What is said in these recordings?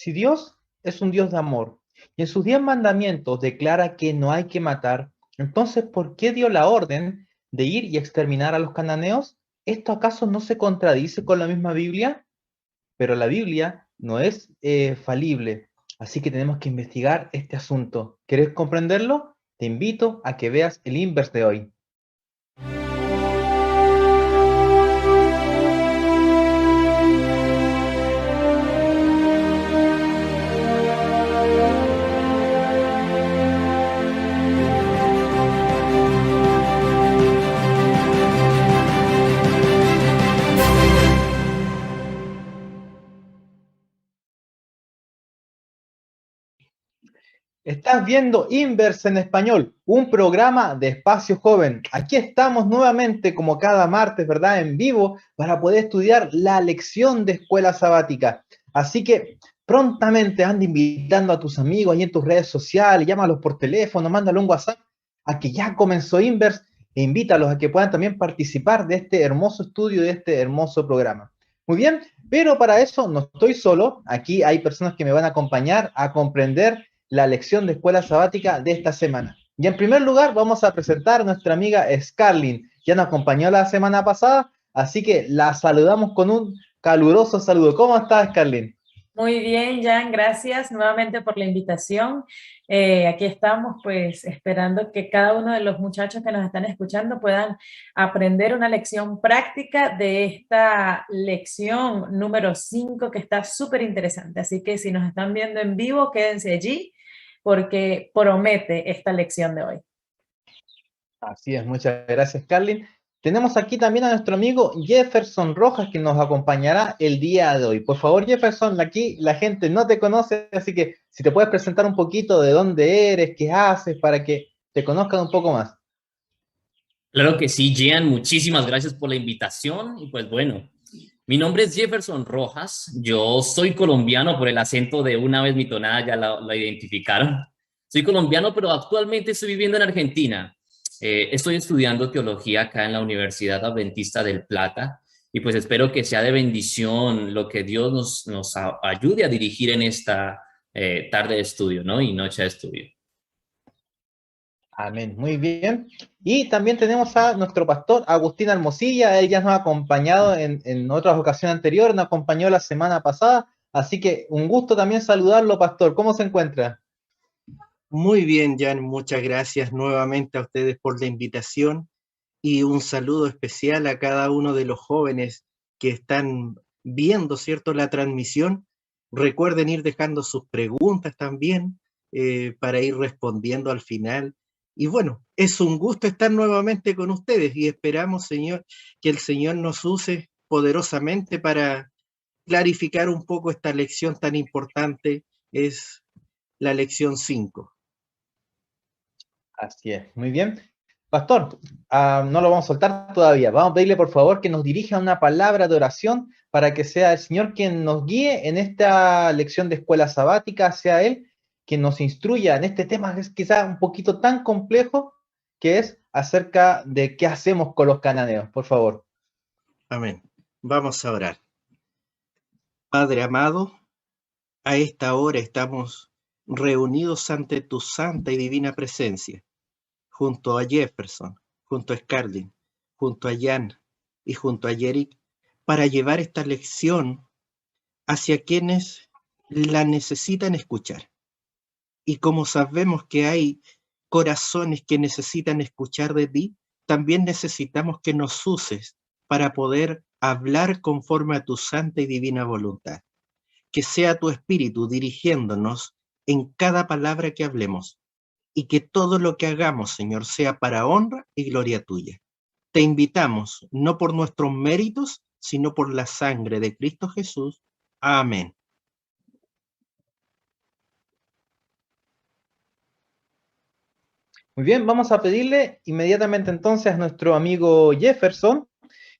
Si Dios es un Dios de amor y en sus 10 mandamientos declara que no hay que matar, entonces ¿por qué dio la orden de ir y exterminar a los cananeos? ¿Esto acaso no se contradice con la misma Biblia? Pero la Biblia no es falible, así que tenemos que investigar este asunto. ¿Quieres comprenderlo? Te invito a que veas el inverse de hoy. Estás viendo Inverse en Español, un programa de Espacio Joven. Aquí estamos nuevamente, como cada martes, ¿verdad? En vivo, para poder estudiar la lección de escuela sabática. Así que prontamente anda invitando a tus amigos ahí en tus redes sociales, llámalos por teléfono, mándale un WhatsApp a que ya comenzó Inverse e invítalos a que puedan también participar de este hermoso estudio, de este hermoso programa. Muy bien, pero para eso no estoy solo. Aquí hay personas que me van a acompañar a comprender la lección de escuela sabática de esta semana. Y en primer lugar vamos a presentar a nuestra amiga Scarlin. Ya nos acompañó la semana pasada, así que la saludamos con un caluroso saludo. ¿Cómo estás, Scarlin? Muy bien, Jan, gracias nuevamente por la invitación. Aquí estamos pues esperando que cada uno de los muchachos que nos están escuchando puedan aprender una lección práctica de esta lección número 5 que está súper interesante. Así que si nos están viendo en vivo, quédense allí porque promete esta lección de hoy. Así es, muchas gracias, Carlin. Tenemos aquí también a nuestro amigo Jefferson Rojas que nos acompañará el día de hoy. Por favor, Jefferson, aquí la gente no te conoce, así que si te puedes presentar un poquito de dónde eres, qué haces, para que te conozcan un poco más. Claro que sí, Jean, muchísimas gracias por la invitación. Y pues bueno, mi nombre es Jefferson Rojas, yo soy colombiano por el acento de una vez mi tonada, ya la identificaron. Soy colombiano, pero actualmente estoy viviendo en Argentina. Estoy estudiando teología acá en la Universidad Adventista del Plata y pues espero que sea de bendición lo que Dios nos ayude a dirigir en esta tarde de estudio, ¿no? Y noche de estudio. Amén, muy bien. Y también tenemos a nuestro pastor Agustín Hermosilla, él ya nos ha acompañado en otras ocasiones anteriores, nos acompañó la semana pasada, así que un gusto también saludarlo, pastor. ¿Cómo se encuentra? Muy bien, Jan, muchas gracias nuevamente a ustedes por la invitación y un saludo especial a cada uno de los jóvenes que están viendo, ¿cierto?, la transmisión. Recuerden ir dejando sus preguntas también para ir respondiendo al final. Y bueno, es un gusto estar nuevamente con ustedes y esperamos, Señor, que el Señor nos use poderosamente para clarificar un poco esta lección tan importante, es la lección 5. Así es, muy bien. Pastor, no lo vamos a soltar todavía. Vamos a pedirle por favor que nos dirija una palabra de oración para que sea el Señor quien nos guíe en esta lección de escuela sabática, sea Él quien nos instruya en este tema que es quizás un poquito tan complejo, que es acerca de qué hacemos con los cananeos. Por favor. Amén. Vamos a orar. Padre amado, a esta hora estamos reunidos ante tu santa y divina presencia, junto a Jefferson, junto a Scarlin, junto a Jan y junto a Yerick, para llevar esta lección hacia quienes la necesitan escuchar. Y como sabemos que hay corazones que necesitan escuchar de ti, también necesitamos que nos uses para poder hablar conforme a tu santa y divina voluntad. Que sea tu espíritu dirigiéndonos en cada palabra que hablemos y que todo lo que hagamos, Señor, sea para honra y gloria tuya. Te invitamos, no por nuestros méritos, sino por la sangre de Cristo Jesús. Amén. Muy bien, vamos a pedirle inmediatamente entonces a nuestro amigo Jefferson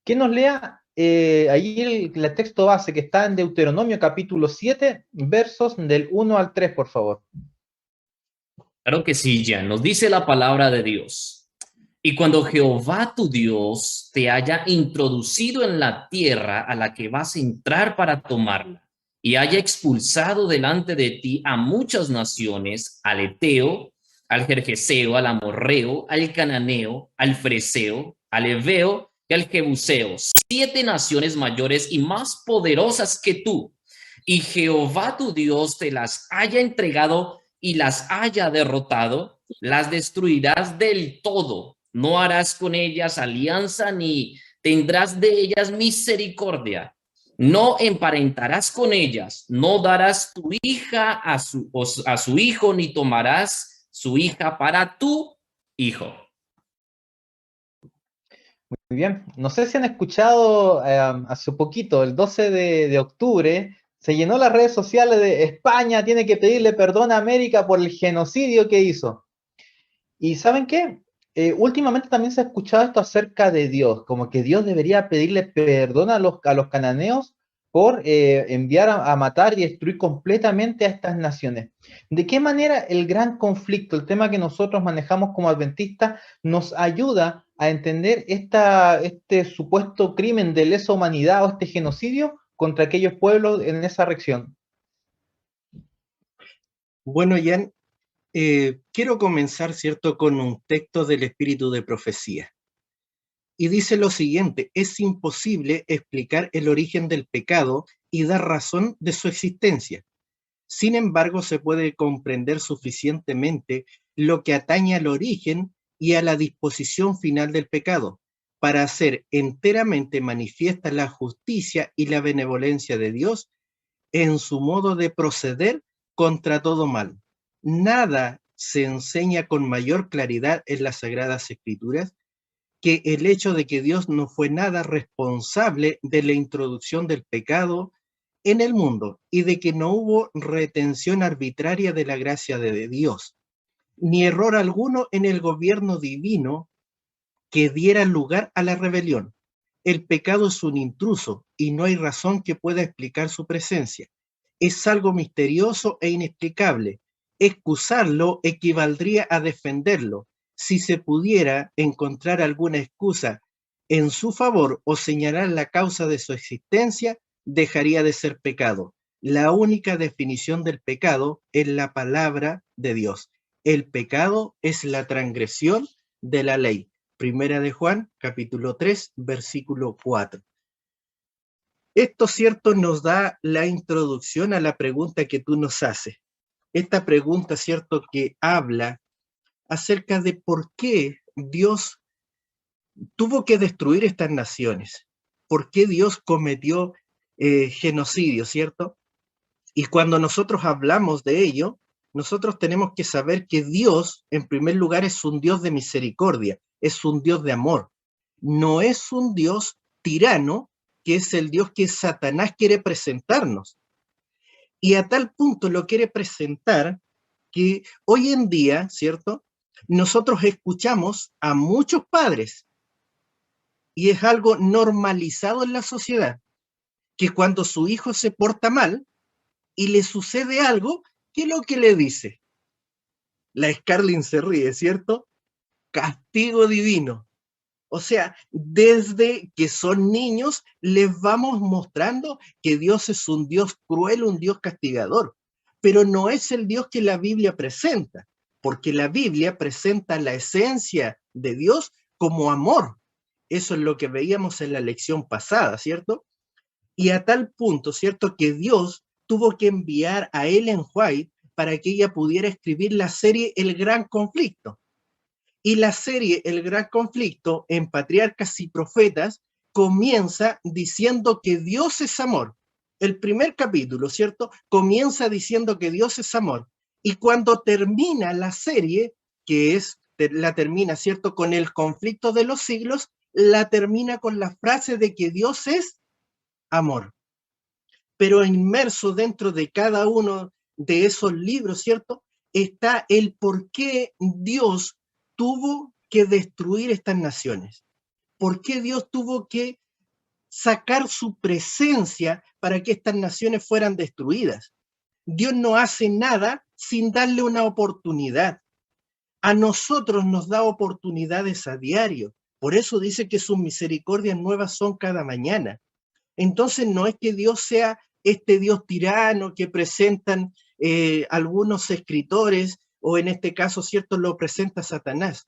que nos lea ahí el texto base que está en Deuteronomio capítulo 7, versos del 1 al 3, por favor. Claro que sí, Jan, nos dice la palabra de Dios. Y cuando Jehová tu Dios te haya introducido en la tierra a la que vas a entrar para tomarla, y haya expulsado delante de ti a muchas naciones, al Eteo, al Gergeseo, al Amorreo, al Cananeo, al Freseo, al Heveo y al Jebuseo, 7 naciones mayores y más poderosas que tú, y Jehová tu Dios te las haya entregado y las haya derrotado, las destruirás del todo. No harás con ellas alianza ni tendrás de ellas misericordia. No emparentarás con ellas, no darás tu hija a su hijo, ni tomarás su hija para tu hijo. Muy bien. No sé si han escuchado hace poquito, el 12 de octubre, se llenó las redes sociales de España tiene que pedirle perdón a América por el genocidio que hizo. ¿Y saben qué? Últimamente también se ha escuchado esto acerca de Dios, como que Dios debería pedirle perdón a los cananeos por enviar a matar y destruir completamente a estas naciones. ¿De qué manera el gran conflicto, el tema que nosotros manejamos como adventistas, nos ayuda a entender este supuesto crimen de lesa humanidad o este genocidio contra aquellos pueblos en esa región? Bueno, Jan, quiero comenzar, ¿cierto?, con un texto del Espíritu de Profecía. Y dice lo siguiente: es imposible explicar el origen del pecado y dar razón de su existencia. Sin embargo, se puede comprender suficientemente lo que atañe al origen y a la disposición final del pecado, para hacer enteramente manifiesta la justicia y la benevolencia de Dios en su modo de proceder contra todo mal. Nada se enseña con mayor claridad en las Sagradas Escrituras que el hecho de que Dios no fue nada responsable de la introducción del pecado en el mundo y de que no hubo retención arbitraria de la gracia de Dios, ni error alguno en el gobierno divino que diera lugar a la rebelión. El pecado es un intruso y no hay razón que pueda explicar su presencia. Es algo misterioso e inexplicable. Excusarlo equivaldría a defenderlo. Si se pudiera encontrar alguna excusa en su favor o señalar la causa de su existencia, dejaría de ser pecado. La única definición del pecado es la palabra de Dios. El pecado es la transgresión de la ley. Primera de Juan, capítulo 3, versículo 4. Esto, cierto, nos da la introducción a la pregunta que tú nos haces. Esta pregunta, cierto, que habla acerca de por qué Dios tuvo que destruir estas naciones. ¿Por qué Dios cometió genocidio, cierto? Y cuando nosotros hablamos de ello, nosotros tenemos que saber que Dios, en primer lugar, es un Dios de misericordia, es un Dios de amor. No es un Dios tirano, que es el Dios que Satanás quiere presentarnos. Y a tal punto lo quiere presentar que hoy en día, ¿cierto?, nosotros escuchamos a muchos padres, y es algo normalizado en la sociedad, que cuando su hijo se porta mal y le sucede algo, ¿qué es lo que le dice? La Scarlett se ríe, ¿cierto? Castigo divino. O sea, desde que son niños les vamos mostrando que Dios es un Dios cruel, un Dios castigador, pero no es el Dios que la Biblia presenta, porque la Biblia presenta la esencia de Dios como amor. Eso es lo que veíamos en la lección pasada, ¿cierto? Y a tal punto, ¿cierto?, que Dios tuvo que enviar a Ellen White para que ella pudiera escribir la serie El Gran Conflicto. Y la serie El Gran Conflicto, en Patriarcas y Profetas, comienza diciendo que Dios es amor. El primer capítulo, ¿cierto?, comienza diciendo que Dios es amor. Y cuando termina la serie, la termina, ¿cierto?, con el conflicto de los siglos, la termina con la frase de que Dios es amor. Pero inmerso dentro de cada uno de esos libros, ¿cierto?, está el por qué Dios tuvo que destruir estas naciones. ¿Por qué Dios tuvo que sacar su presencia para que estas naciones fueran destruidas? Dios no hace nada sin darle una oportunidad. A nosotros nos da oportunidades a diario. Por eso dice que sus misericordias nuevas son cada mañana. Entonces no es que Dios sea este Dios tirano que presentan algunos escritores, o en este caso, ¿cierto?, lo presenta Satanás.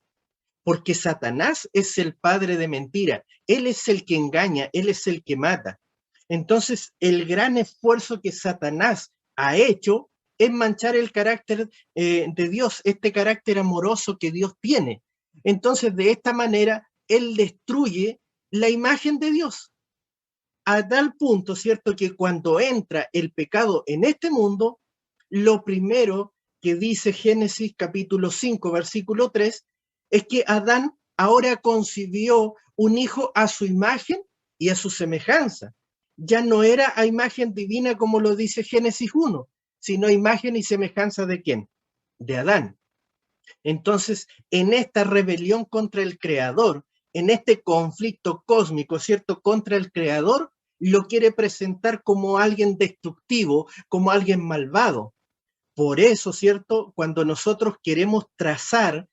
Porque Satanás es el padre de mentira. Él es el que engaña, él es el que mata. Entonces, el gran esfuerzo que Satanás ha hecho es manchar el carácter de Dios, este carácter amoroso que Dios tiene. Entonces, de esta manera, él destruye la imagen de Dios. A tal punto, ¿cierto?, que cuando entra el pecado en este mundo, lo primero que dice Génesis capítulo 5, versículo 3, es que Adán ahora concibió un hijo a su imagen y a su semejanza. Ya no era a imagen divina como lo dice Génesis 1, sino imagen y semejanza ¿de quién? De Adán. Entonces, en esta rebelión contra el Creador, en este conflicto cósmico, ¿cierto?, contra el Creador, lo quiere presentar como alguien destructivo, como alguien malvado. Por eso, ¿cierto?, cuando nosotros queremos trazar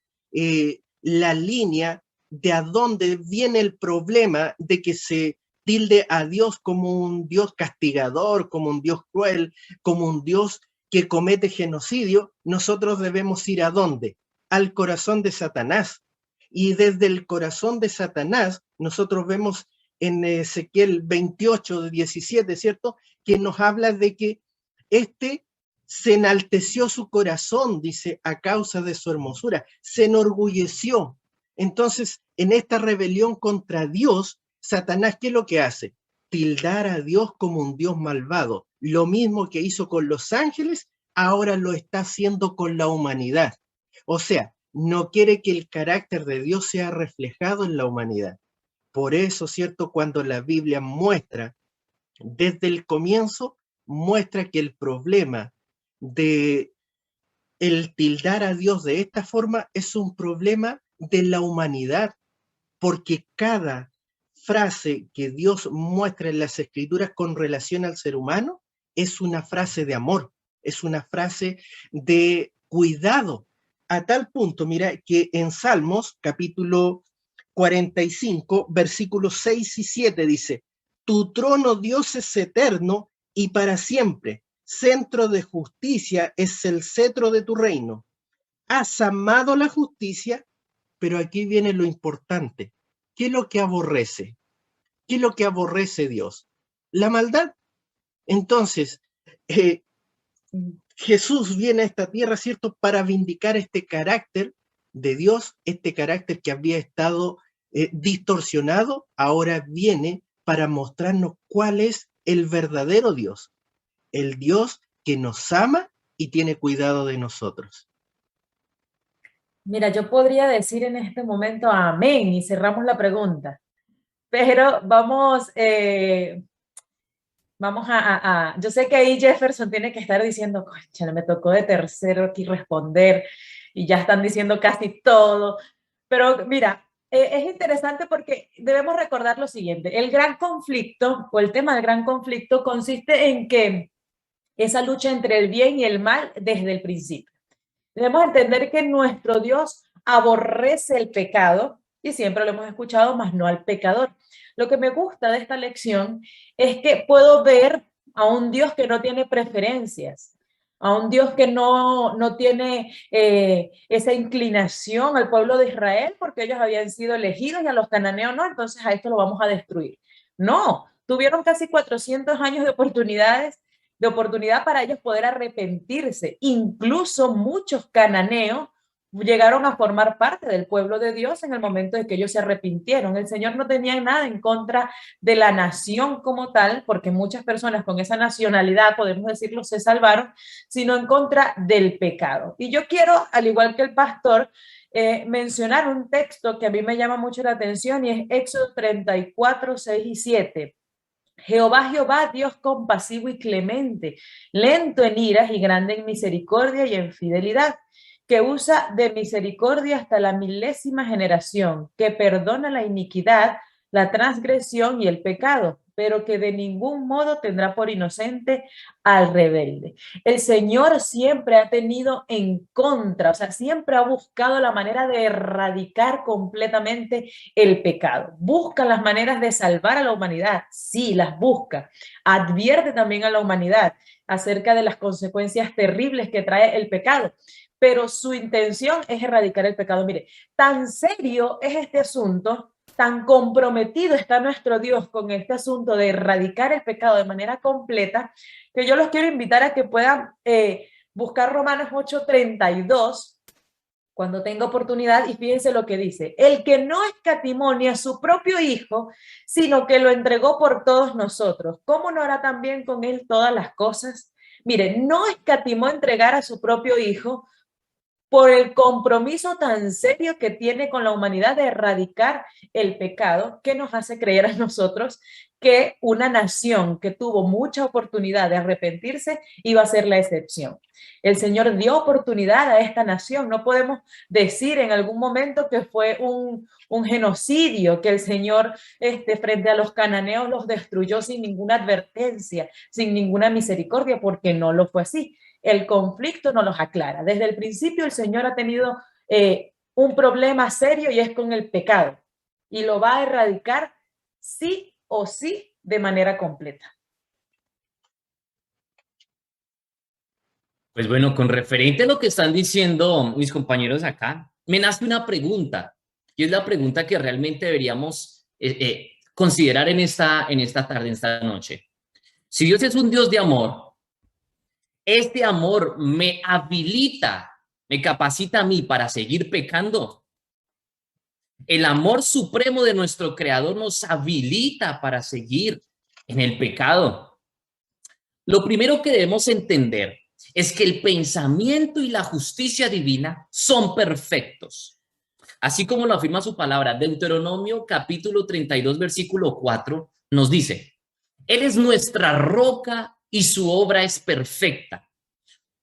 la línea de a dónde viene el problema de que se tilde a Dios como un Dios castigador, como un Dios cruel, como un Dios que comete genocidio, nosotros debemos ir ¿a dónde? Al corazón de Satanás. Y desde el corazón de Satanás, nosotros vemos en Ezequiel 28, 17, ¿cierto?, que nos habla de que se enalteció su corazón, dice, a causa de su hermosura, se enorgulleció. Entonces, en esta rebelión contra Dios, Satanás, ¿qué es lo que hace? Tildar a Dios como un Dios malvado. Lo mismo que hizo con los ángeles, ahora lo está haciendo con la humanidad. O sea, no quiere que el carácter de Dios sea reflejado en la humanidad. Por eso, ¿cierto?, cuando la Biblia muestra, desde el comienzo, muestra que el problema de el tildar a Dios de esta forma es un problema de la humanidad, porque cada frase que Dios muestra en las Escrituras con relación al ser humano es una frase de amor, es una frase de cuidado, a tal punto, mira, que en Salmos capítulo 45, versículos 6 y 7 dice: tu trono, Dios, es eterno y para siempre. Centro de justicia es el cetro de tu reino. Has amado la justicia, pero aquí viene lo importante. ¿Qué es lo que aborrece? ¿Qué es lo que aborrece Dios? La maldad. Entonces, Jesús viene a esta tierra, ¿cierto?, para vindicar este carácter de Dios, este carácter que había estado distorsionado, ahora viene para mostrarnos cuál es el verdadero Dios, el Dios que nos ama y tiene cuidado de nosotros. Mira, yo podría decir en este momento amén y cerramos la pregunta, pero vamos yo sé que ahí Jefferson tiene que estar diciendo, concha, me tocó de tercero aquí responder y ya están diciendo casi todo, pero mira, es interesante porque debemos recordar lo siguiente: el gran conflicto o el tema del gran conflicto consiste en que esa lucha entre el bien y el mal desde el principio. Debemos entender que nuestro Dios aborrece el pecado, y siempre lo hemos escuchado, mas no al pecador. Lo que me gusta de esta lección es que puedo ver a un Dios que no tiene preferencias, a un Dios que no tiene esa inclinación al pueblo de Israel porque ellos habían sido elegidos y a los cananeos no, entonces a esto lo vamos a destruir. No, tuvieron casi 400 años de oportunidad para ellos poder arrepentirse. Incluso muchos cananeos llegaron a formar parte del pueblo de Dios en el momento de que ellos se arrepintieron. El Señor no tenía nada en contra de la nación como tal, porque muchas personas con esa nacionalidad, podemos decirlo, se salvaron, sino en contra del pecado. Y yo quiero, al igual que el pastor, mencionar un texto que a mí me llama mucho la atención y es Éxodo 34, 6 y 7. Jehová, Dios compasivo y clemente, lento en iras y grande en misericordia y en fidelidad, que usa de misericordia hasta la 1000ª generación, que perdona la iniquidad la transgresión y el pecado, pero que de ningún modo tendrá por inocente al rebelde. El Señor siempre ha tenido en contra, o sea, siempre ha buscado la manera de erradicar completamente el pecado. Busca las maneras de salvar a la humanidad, sí, las busca. Advierte también a la humanidad acerca de las consecuencias terribles que trae el pecado, pero su intención es erradicar el pecado. Mire, tan serio es este asunto, tan comprometido está nuestro Dios con este asunto de erradicar el pecado de manera completa, que yo los quiero invitar a que puedan buscar Romanos 8:32 cuando tenga oportunidad, y fíjense lo que dice: el que no escatimó ni a su propio Hijo, sino que lo entregó por todos nosotros, ¿cómo no hará también con él todas las cosas? Miren, no escatimó entregar a su propio Hijo por el compromiso tan serio que tiene con la humanidad de erradicar el pecado, que nos hace creer a nosotros que una nación que tuvo mucha oportunidad de arrepentirse iba a ser la excepción. El Señor dio oportunidad a esta nación. No podemos decir en algún momento que fue un genocidio, que el Señor frente a los cananeos los destruyó sin ninguna advertencia, sin ninguna misericordia, porque no lo fue así. El conflicto nos los aclara. Desde el principio el Señor ha tenido un problema serio, y es con el pecado, y lo va a erradicar sí o sí de manera completa. Pues bueno, con referente a lo que están diciendo mis compañeros acá, me nace una pregunta, y es la pregunta que realmente deberíamos considerar en esta tarde, en esta noche. Si Dios es un Dios de amor, este amor me habilita, me capacita a mí para seguir pecando. El amor supremo de nuestro Creador nos habilita para seguir en el pecado. Lo primero que debemos entender es que el pensamiento y la justicia divina son perfectos. Así como lo afirma su palabra, Deuteronomio capítulo 32, versículo 4, nos dice: Él es nuestra roca y su obra es perfecta.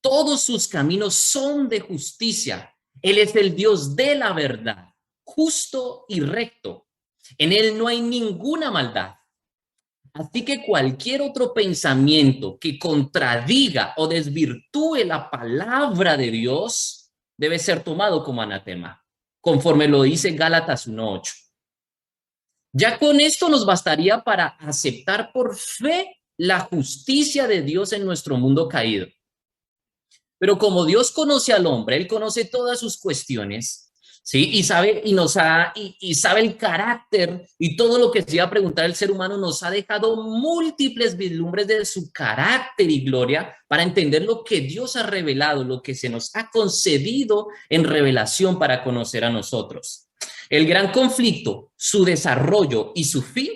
Todos sus caminos son de justicia. Él es el Dios de la verdad, justo y recto. En él no hay ninguna maldad. Así que cualquier otro pensamiento que contradiga o desvirtúe la palabra de Dios debe ser tomado como anatema, conforme lo dice Gálatas 1:8. Ya con esto nos bastaría para aceptar por fe la justicia de Dios en nuestro mundo caído. Pero como Dios conoce al hombre, Él conoce todas sus cuestiones, ¿sí? Y sabe el carácter y todo lo que se iba a preguntar el ser humano. Nos ha dejado múltiples vislumbres de su carácter y gloria para entender lo que Dios ha revelado, lo que se nos ha concedido en revelación para conocer a nosotros. El gran conflicto, su desarrollo y su fin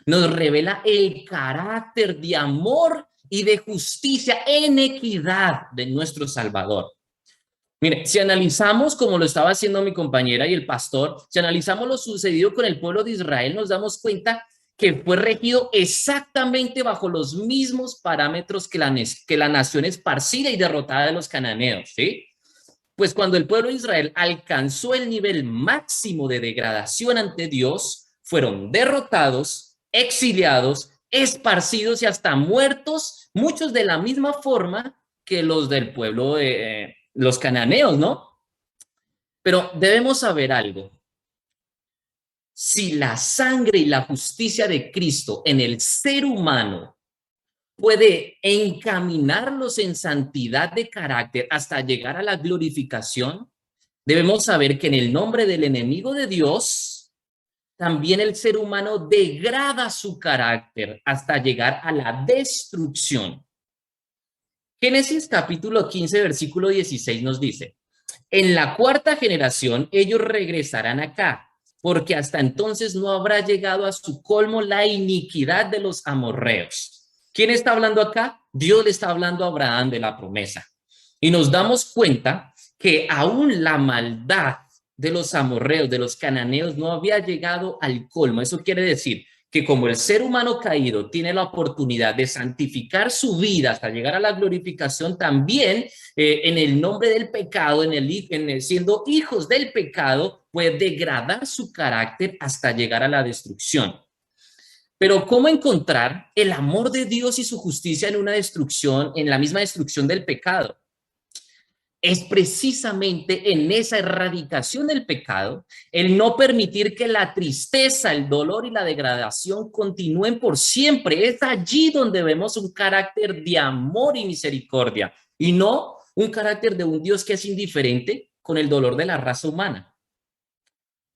nos revela el carácter de amor y de justicia en equidad de nuestro Salvador. Mire, si analizamos, como lo estaba haciendo mi compañera y el pastor, si analizamos lo sucedido con el pueblo de Israel, nos damos cuenta que fue regido exactamente bajo los mismos parámetros que la nación esparcida y derrotada de los cananeos, ¿sí? Pues cuando el pueblo de Israel alcanzó el nivel máximo de degradación ante Dios, fueron derrotados, exiliados, esparcidos y hasta muertos, muchos de la misma forma que los del pueblo de los cananeos, ¿no? Pero debemos saber algo. Si la sangre y la justicia de Cristo en el ser humano puede encaminarlos en santidad de carácter hasta llegar a la glorificación, debemos saber que en el nombre del enemigo de Dios, también el ser humano degrada su carácter hasta llegar a la destrucción. Génesis capítulo 15, versículo 16 nos dice: en la cuarta generación ellos regresarán acá, porque hasta entonces no habrá llegado a su colmo la iniquidad de los amorreos. ¿Quién está hablando acá? Dios le está hablando a Abraham de la promesa. Y nos damos cuenta que aún la maldad de los amorreos, de los cananeos, no había llegado al colmo. Eso quiere decir que como el ser humano caído tiene la oportunidad de santificar su vida hasta llegar a la glorificación, también en el nombre del pecado, siendo hijos del pecado, puede degradar su carácter hasta llegar a la destrucción. Pero ¿cómo encontrar el amor de Dios y su justicia en una destrucción, en la misma destrucción del pecado? Es precisamente en esa erradicación del pecado, el no permitir que la tristeza, el dolor y la degradación continúen por siempre. Es allí donde vemos un carácter de amor y misericordia, y no un carácter de un Dios que es indiferente con el dolor de la raza humana.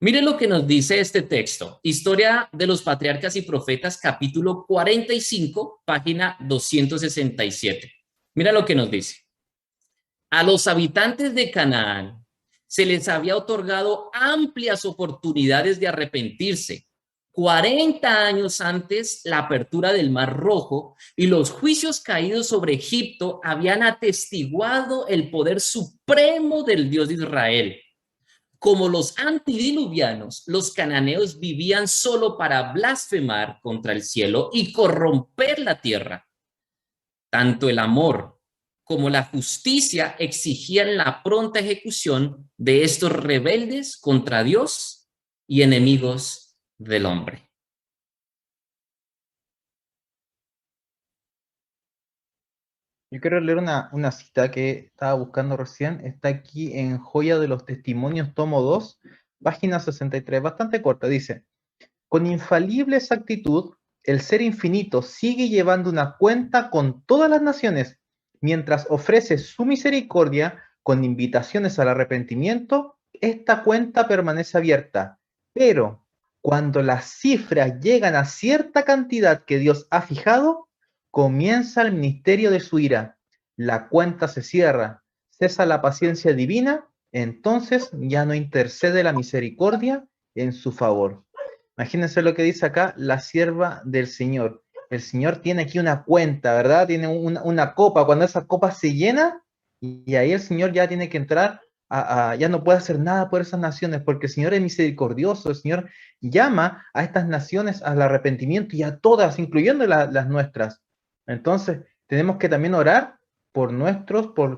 Miren lo que nos dice este texto, Historia de los Patriarcas y Profetas, capítulo 45, página 267. Mira lo que nos dice. A los habitantes de Canaán se les había otorgado amplias oportunidades de arrepentirse. 40 años antes, la apertura del Mar Rojo y los juicios caídos sobre Egipto habían atestiguado el poder supremo del Dios de Israel. Como los antediluvianos, los cananeos vivían solo para blasfemar contra el cielo y corromper la tierra. Tanto el amor como la justicia exigían la pronta ejecución de estos rebeldes contra Dios y enemigos del hombre. Yo quiero leer una cita que estaba buscando recién. Está aquí en Joya de los Testimonios, tomo 2, página 63, bastante corta. Dice, con infalible exactitud, el Ser Infinito sigue llevando una cuenta con todas las naciones, mientras ofrece su misericordia con invitaciones al arrepentimiento. Esta cuenta permanece abierta, pero cuando las cifras llegan a cierta cantidad que Dios ha fijado, comienza el ministerio de su ira. La cuenta se cierra, cesa la paciencia divina, entonces ya no intercede la misericordia en su favor. Imagínense lo que dice acá la sierva del Señor. El Señor tiene aquí una cuenta, ¿verdad? Tiene una copa. Cuando esa copa se llena, y ahí el Señor ya tiene que entrar, ya no puede hacer nada por esas naciones, porque el Señor es misericordioso. El Señor llama a estas naciones al arrepentimiento y a todas, incluyendo las nuestras. Entonces, tenemos que también orar por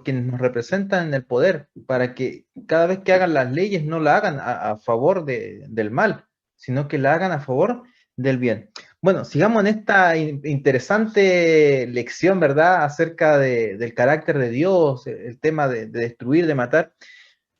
quienes nos representan en el poder, para que cada vez que hagan las leyes no la hagan a favor del mal, sino que la hagan a favor del bien. Bueno, sigamos en esta interesante lección, ¿verdad?, acerca del carácter de Dios, el tema de destruir, de matar.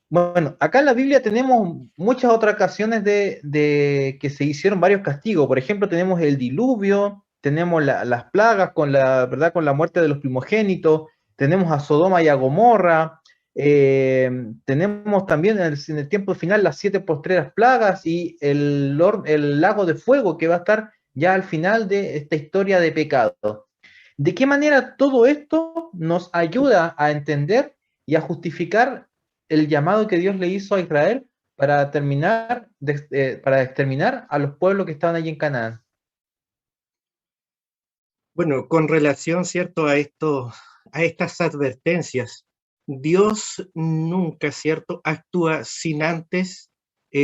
Bueno, acá en la Biblia tenemos muchas otras ocasiones de que se hicieron varios castigos. Por ejemplo, tenemos el diluvio, tenemos las plagas ¿verdad?, con la muerte de los primogénitos, tenemos a Sodoma y a Gomorra, tenemos también en el tiempo final las 7 postreras plagas y el lago de fuego que va a estar ya al final de esta historia de pecado. ¿De qué manera todo esto nos ayuda a entender y a justificar el llamado que Dios le hizo a Israel para exterminar a los pueblos que estaban allí en Canaán? Bueno, con relación, ¿cierto?, a estas advertencias, Dios nunca, ¿cierto?, actúa sin antes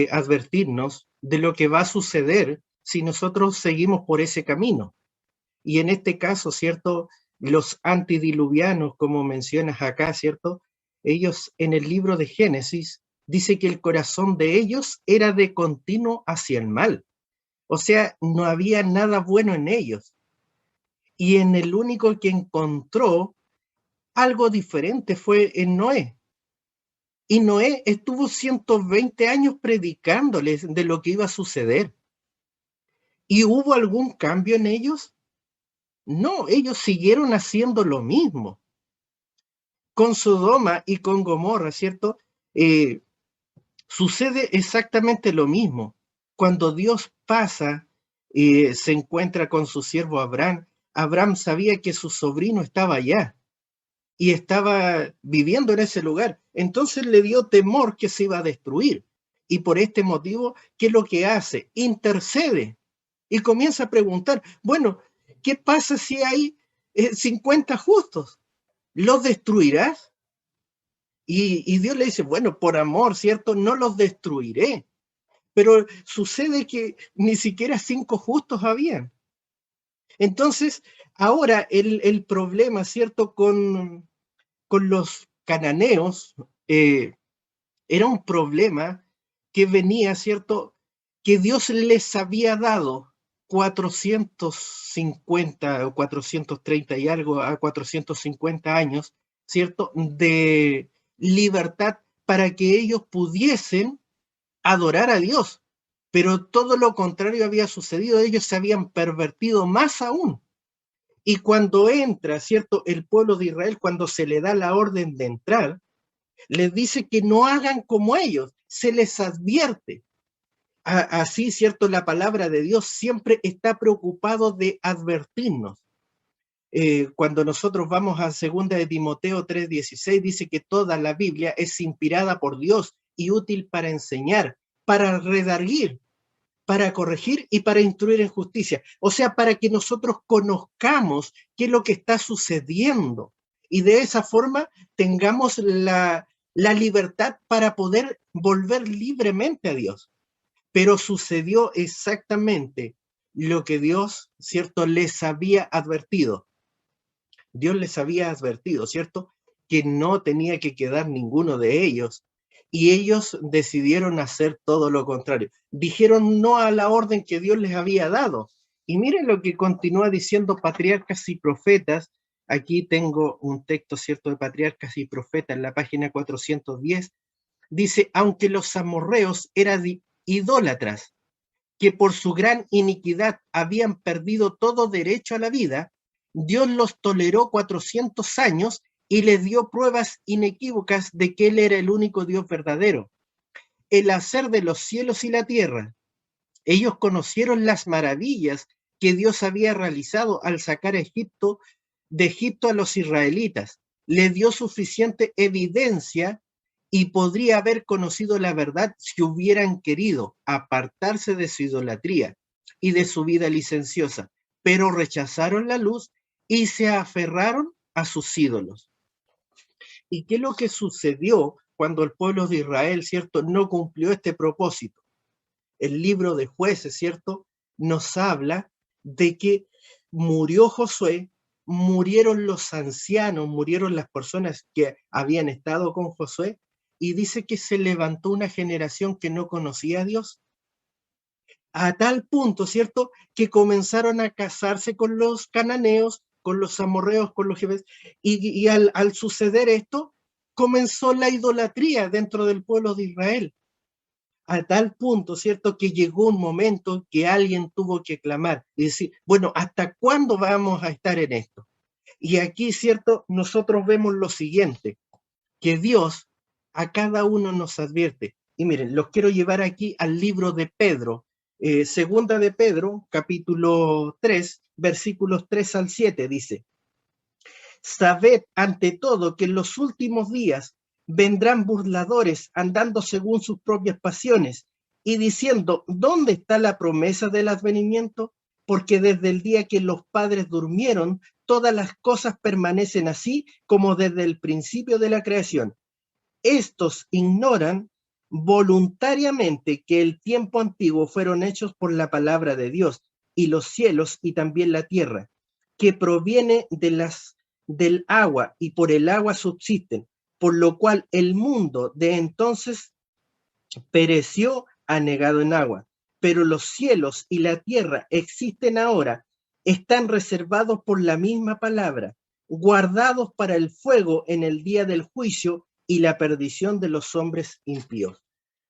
advertirnos de lo que va a suceder si nosotros seguimos por ese camino. Y en este caso, ¿cierto?, los antediluvianos, como mencionas acá, ¿cierto?, ellos en el libro de Génesis dice que el corazón de ellos era de continuo hacia el mal. O sea, no había nada bueno en ellos. Y en el único que encontró algo diferente fue en Noé. Y Noé estuvo 120 años predicándoles de lo que iba a suceder. ¿Y hubo algún cambio en ellos? No, ellos siguieron haciendo lo mismo. Con Sodoma y con Gomorra, ¿cierto? Sucede exactamente lo mismo. Cuando Dios pasa, se encuentra con su siervo Abraham. Abraham sabía que su sobrino estaba allá y estaba viviendo en ese lugar. Entonces le dio temor que se iba a destruir. Y por este motivo, ¿qué es lo que hace? Intercede y comienza a preguntar, bueno, ¿qué pasa si hay 50 justos? ¿Los destruirás? Y Dios le dice, bueno, por amor, ¿cierto? No los destruiré. Pero sucede que ni siquiera 5 justos habían. Entonces, ahora el problema, ¿cierto?, con los cananeos era un problema que venía, ¿cierto? Que Dios les había dado 450 o 430 y algo a 450 años, ¿cierto? De libertad para que ellos pudiesen adorar a Dios. Pero todo lo contrario había sucedido, ellos se habían pervertido más aún. Y cuando entra, ¿cierto? El pueblo de Israel, cuando se le da la orden de entrar, les dice que no hagan como ellos, se les advierte. Así, ¿cierto? La palabra de Dios siempre está preocupado de advertirnos. Cuando nosotros vamos a 2 de Timoteo 3:16, dice que toda la Biblia es inspirada por Dios y útil para enseñar, para redarguir, para corregir y para instruir en justicia. O sea, para que nosotros conozcamos qué es lo que está sucediendo y de esa forma tengamos la libertad para poder volver libremente a Dios. Pero sucedió exactamente lo que Dios, ¿cierto?, les había advertido. Dios les había advertido, ¿cierto?, que no tenía que quedar ninguno de ellos. Y ellos decidieron hacer todo lo contrario. Dijeron no a la orden que Dios les había dado. Y miren lo que continúa diciendo Patriarcas y Profetas. Aquí tengo un texto, ¿cierto?, de Patriarcas y Profetas en la página 410. Dice, aunque los amorreos eran idólatras, que por su gran iniquidad habían perdido todo derecho a la vida, Dios los toleró 400 años y les dio pruebas inequívocas de que Él era el único Dios verdadero. El hacer de los cielos y la tierra. Ellos conocieron las maravillas que Dios había realizado al sacar de Egipto a los israelitas. Le dio suficiente evidencia y podría haber conocido la verdad si hubieran querido apartarse de su idolatría y de su vida licenciosa, pero rechazaron la luz y se aferraron a sus ídolos. ¿Y qué es lo que sucedió cuando el pueblo de Israel, ¿cierto?, no cumplió este propósito? El libro de Jueces, ¿cierto?, nos habla de que murió Josué, murieron los ancianos, murieron las personas que habían estado con Josué, y dice que se levantó una generación que no conocía a Dios, a tal punto, ¿cierto?, que comenzaron a casarse con los cananeos, con los amorreos, con los jebúseos, y al suceder esto, comenzó la idolatría dentro del pueblo de Israel, a tal punto, ¿cierto?, que llegó un momento que alguien tuvo que clamar y decir, bueno, ¿hasta cuándo vamos a estar en esto? Y aquí, ¿cierto?, nosotros vemos lo siguiente, que Dios a cada uno nos advierte. Y miren, los quiero llevar aquí al libro de Pedro, segunda de Pedro, capítulo 3, versículos 3 al 7, dice, sabed ante todo que en los últimos días vendrán burladores andando según sus propias pasiones y diciendo, ¿dónde está la promesa del advenimiento? Porque desde el día que los padres durmieron, todas las cosas permanecen así como desde el principio de la creación. Estos ignoran voluntariamente que el tiempo antiguo fueron hechos por la palabra de Dios y los cielos y también la tierra, que proviene del agua y por el agua subsisten, por lo cual el mundo de entonces pereció anegado en agua, pero los cielos y la tierra existen ahora, están reservados por la misma palabra, guardados para el fuego en el día del juicio y la perdición de los hombres impíos.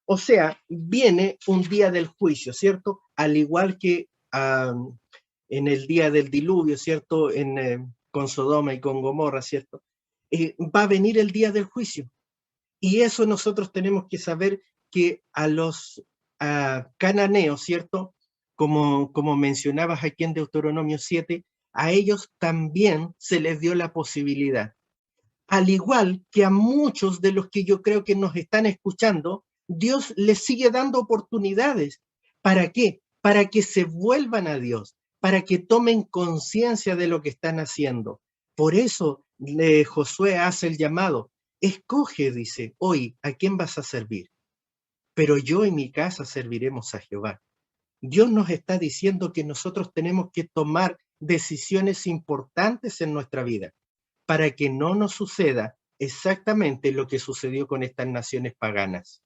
O sea, viene un día del juicio, ¿cierto? Al igual que en el día del diluvio, ¿cierto? Con Sodoma y con Gomorra, ¿cierto? Va a venir el día del juicio. Y eso nosotros tenemos que saber que a los cananeos, ¿cierto? Como mencionabas aquí en Deuteronomio 7, a ellos también se les dio la posibilidad. Al igual que a muchos de los que yo creo que nos están escuchando, Dios les sigue dando oportunidades. ¿Para qué? Para que se vuelvan a Dios, para que tomen conciencia de lo que están haciendo. Por eso Josué hace el llamado. Escoge, dice, hoy, ¿a quién vas a servir? Pero yo y mi casa serviremos a Jehová. Dios nos está diciendo que nosotros tenemos que tomar decisiones importantes en nuestra vida para que no nos suceda exactamente lo que sucedió con estas naciones paganas.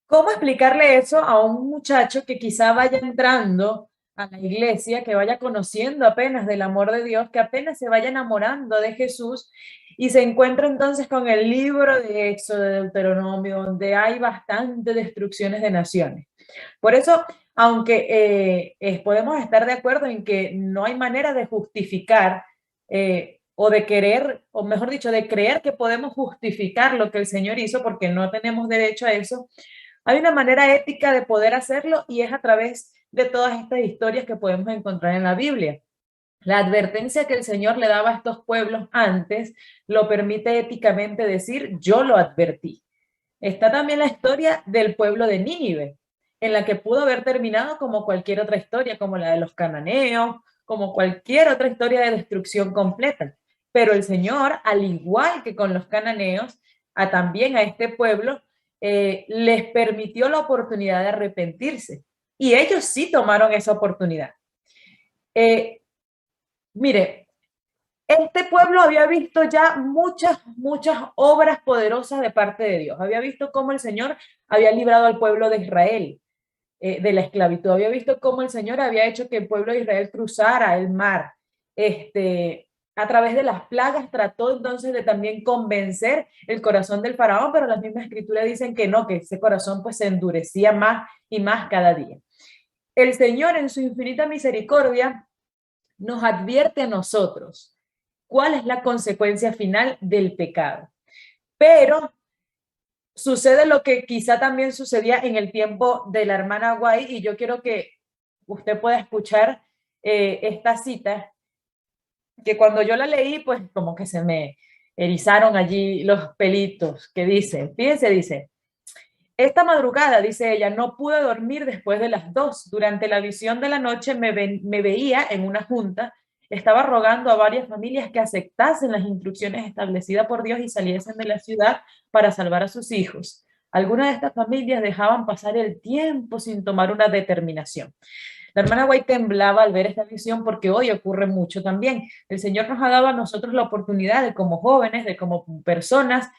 ¿Cómo explicarle eso a un muchacho que quizá vaya entrando a la iglesia, que vaya conociendo apenas del amor de Dios, que apenas se vaya enamorando de Jesús y se encuentra entonces con el libro de Éxodo, de Deuteronomio, donde hay bastante destrucciones de naciones? Por eso, aunque podemos estar de acuerdo en que no hay manera de justificar o de querer, o mejor dicho, de creer que podemos justificar lo que el Señor hizo, porque no tenemos derecho a eso, hay una manera ética de poder hacerlo y es a través de todas estas historias que podemos encontrar en la Biblia. La advertencia que el Señor le daba a estos pueblos antes lo permite éticamente decir, yo lo advertí. Está también la historia del pueblo de Nínive, en la que pudo haber terminado como cualquier otra historia, como la de los cananeos, como cualquier otra historia de destrucción completa. Pero el Señor, al igual que con los cananeos, también a este pueblo les permitió la oportunidad de arrepentirse. Y ellos sí tomaron esa oportunidad. Mire, este pueblo había visto ya muchas obras poderosas de parte de Dios. Había visto cómo el Señor había librado al pueblo de Israel de la esclavitud. Había visto cómo el Señor había hecho que el pueblo de Israel cruzara el mar. A través de las plagas trató entonces de también convencer el corazón del faraón, pero las mismas escrituras dicen que no, que ese corazón pues se endurecía más y más cada día. El Señor en su infinita misericordia nos advierte a nosotros cuál es la consecuencia final del pecado. Pero sucede lo que quizá también sucedía en el tiempo de la hermana White, y yo quiero que usted pueda escuchar esta cita, que cuando yo la leí, pues como que se me erizaron allí los pelitos, que dice, fíjense, dice, esta madrugada, dice ella, no pude dormir después de las 2. Durante la visión de la noche me veía en una junta. Estaba rogando a varias familias que aceptasen las instrucciones establecidas por Dios y saliesen de la ciudad para salvar a sus hijos. Algunas de estas familias dejaban pasar el tiempo sin tomar una determinación. La hermana White temblaba al ver esta visión porque hoy ocurre mucho también. El Señor nos ha dado a nosotros la oportunidad de como jóvenes, de como personas,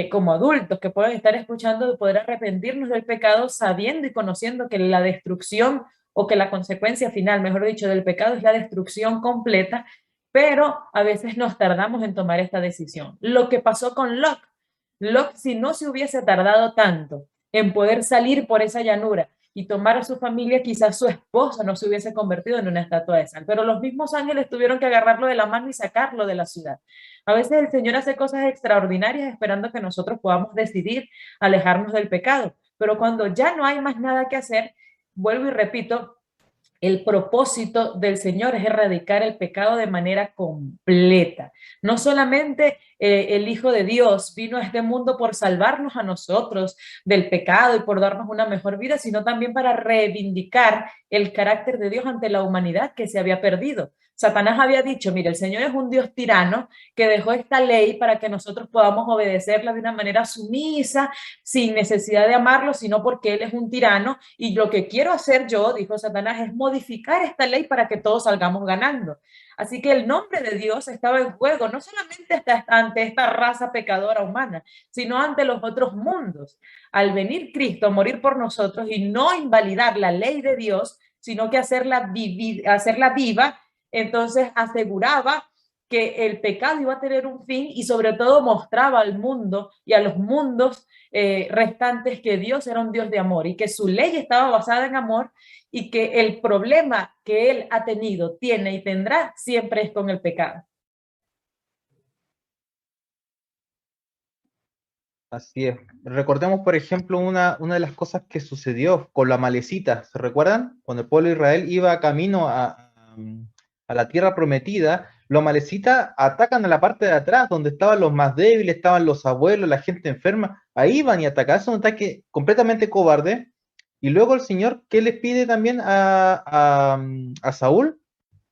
como adultos que pueden estar escuchando, de poder arrepentirnos del pecado sabiendo y conociendo que la destrucción o que la consecuencia final, mejor dicho, del pecado es la destrucción completa, pero a veces nos tardamos en tomar esta decisión. Lo que pasó con Lot, si no se hubiese tardado tanto en poder salir por esa llanura y tomar a su familia, quizás su esposa no se hubiese convertido en una estatua de sal, pero los mismos ángeles tuvieron que agarrarlo de la mano y sacarlo de la ciudad. A veces el Señor hace cosas extraordinarias esperando que nosotros podamos decidir alejarnos del pecado, pero cuando ya no hay más nada que hacer, vuelvo y repito, el propósito del Señor es erradicar el pecado de manera completa. No solamente el Hijo de Dios vino a este mundo por salvarnos a nosotros del pecado y por darnos una mejor vida, sino también para reivindicar el carácter de Dios ante la humanidad que se había perdido. Satanás había dicho, mire, el Señor es un Dios tirano que dejó esta ley para que nosotros podamos obedecerla de una manera sumisa, sin necesidad de amarlo, sino porque Él es un tirano, y lo que quiero hacer yo, dijo Satanás, es modificar esta ley para que todos salgamos ganando. Así que el nombre de Dios estaba en juego, no solamente ante esta raza pecadora humana, sino ante los otros mundos. Al venir Cristo a morir por nosotros y no invalidar la ley de Dios, sino que hacerla viva, entonces aseguraba que el pecado iba a tener un fin y sobre todo mostraba al mundo y a los mundos restantes que Dios era un Dios de amor y que su ley estaba basada en amor y que el problema que Él ha tenido, tiene y tendrá siempre es con el pecado. Así es. Recordemos, por ejemplo, una de las cosas que sucedió con la Malecita. ¿Se recuerdan? Cuando el pueblo de Israel iba camino a la tierra prometida, los Malecitas atacan a la parte de atrás, donde estaban los más débiles, estaban los abuelos, la gente enferma. Ahí van y atacan. Es un ataque completamente cobarde. Y luego el Señor, ¿qué les pide también a Saúl?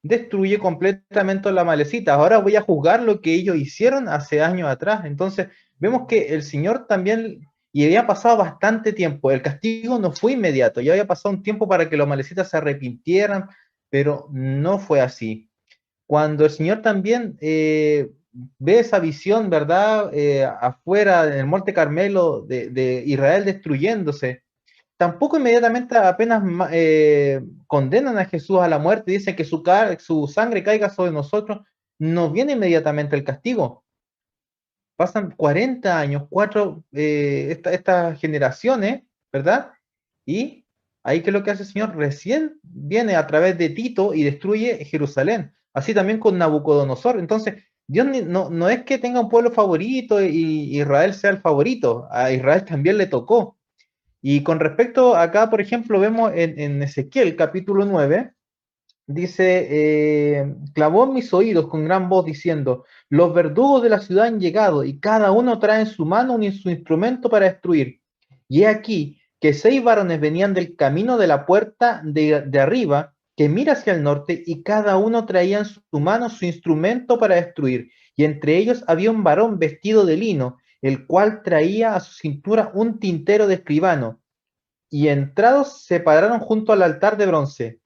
Destruye completamente la Malecita. Ahora voy a juzgar lo que ellos hicieron hace años atrás. Entonces, vemos que el Señor también, y había pasado bastante tiempo, el castigo no fue inmediato, ya había pasado un tiempo para que los Malecitas se arrepintieran, pero no fue así. Cuando el Señor también ve esa visión, ¿verdad? Afuera, en el Monte Carmelo, de Israel destruyéndose, tampoco inmediatamente apenas condenan a Jesús a la muerte, dicen que su sangre caiga sobre nosotros, no viene inmediatamente el castigo. Pasan 40 años, estas generaciones, ¿verdad? Y ahí, ¿qué es lo que hace el Señor? Recién viene a través de Tito y destruye Jerusalén. Así también con Nabucodonosor. Entonces, Dios no es que tenga un pueblo favorito y Israel sea el favorito. A Israel también le tocó. Y con respecto acá, por ejemplo, vemos en Ezequiel capítulo 9, dice, clavó en mis oídos con gran voz diciendo, los verdugos de la ciudad han llegado y cada uno trae en su mano su instrumento para destruir. Y he aquí que 6 varones venían del camino de la puerta de arriba, que mira hacia el norte, y cada uno traía en su mano su instrumento para destruir. Y entre ellos había un varón vestido de lino, el cual traía a su cintura un tintero de escribano. Y entrados se pararon junto al altar de bronce.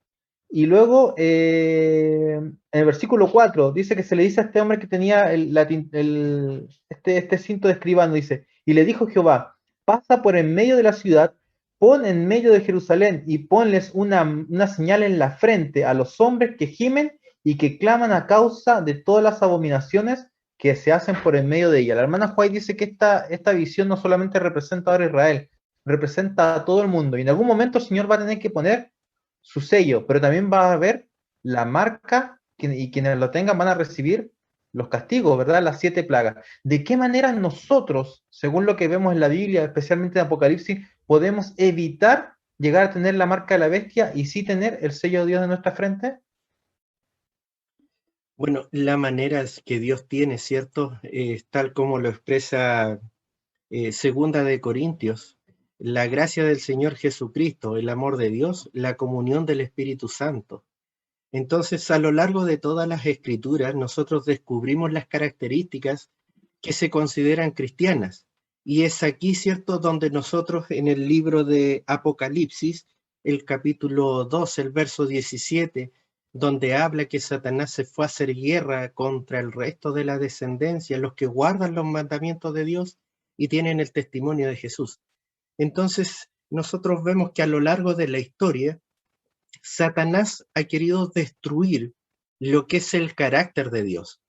Y luego, en el versículo 4, dice que se le dice a este hombre que tenía este cinto de escribano, dice, y le dijo Jehová, pasa por en medio de la ciudad, pon en medio de Jerusalén y ponles una señal en la frente a los hombres que gimen y que claman a causa de todas las abominaciones que se hacen por en medio de ella. La hermana White dice que esta visión no solamente representa ahora a Israel, representa a todo el mundo. Y en algún momento el Señor va a tener que poner su sello, pero también va a haber la marca y quienes lo tengan van a recibir los castigos, ¿verdad? Las 7 plagas. ¿De qué manera nosotros, según lo que vemos en la Biblia, especialmente en Apocalipsis, podemos evitar llegar a tener la marca de la bestia y sí tener el sello de Dios en nuestra frente? Bueno, la manera que Dios tiene, ¿cierto? Tal como lo expresa Segunda de Corintios, la gracia del Señor Jesucristo, el amor de Dios, la comunión del Espíritu Santo. Entonces, a lo largo de todas las escrituras, nosotros descubrimos las características que se consideran cristianas. Y es aquí, ¿cierto?, donde nosotros en el libro de Apocalipsis, el capítulo 2, el verso 17, donde habla que Satanás se fue a hacer guerra contra el resto de la descendencia, los que guardan los mandamientos de Dios y tienen el testimonio de Jesús. Entonces, nosotros vemos que a lo largo de la historia, Satanás ha querido destruir lo que es el carácter de Dios,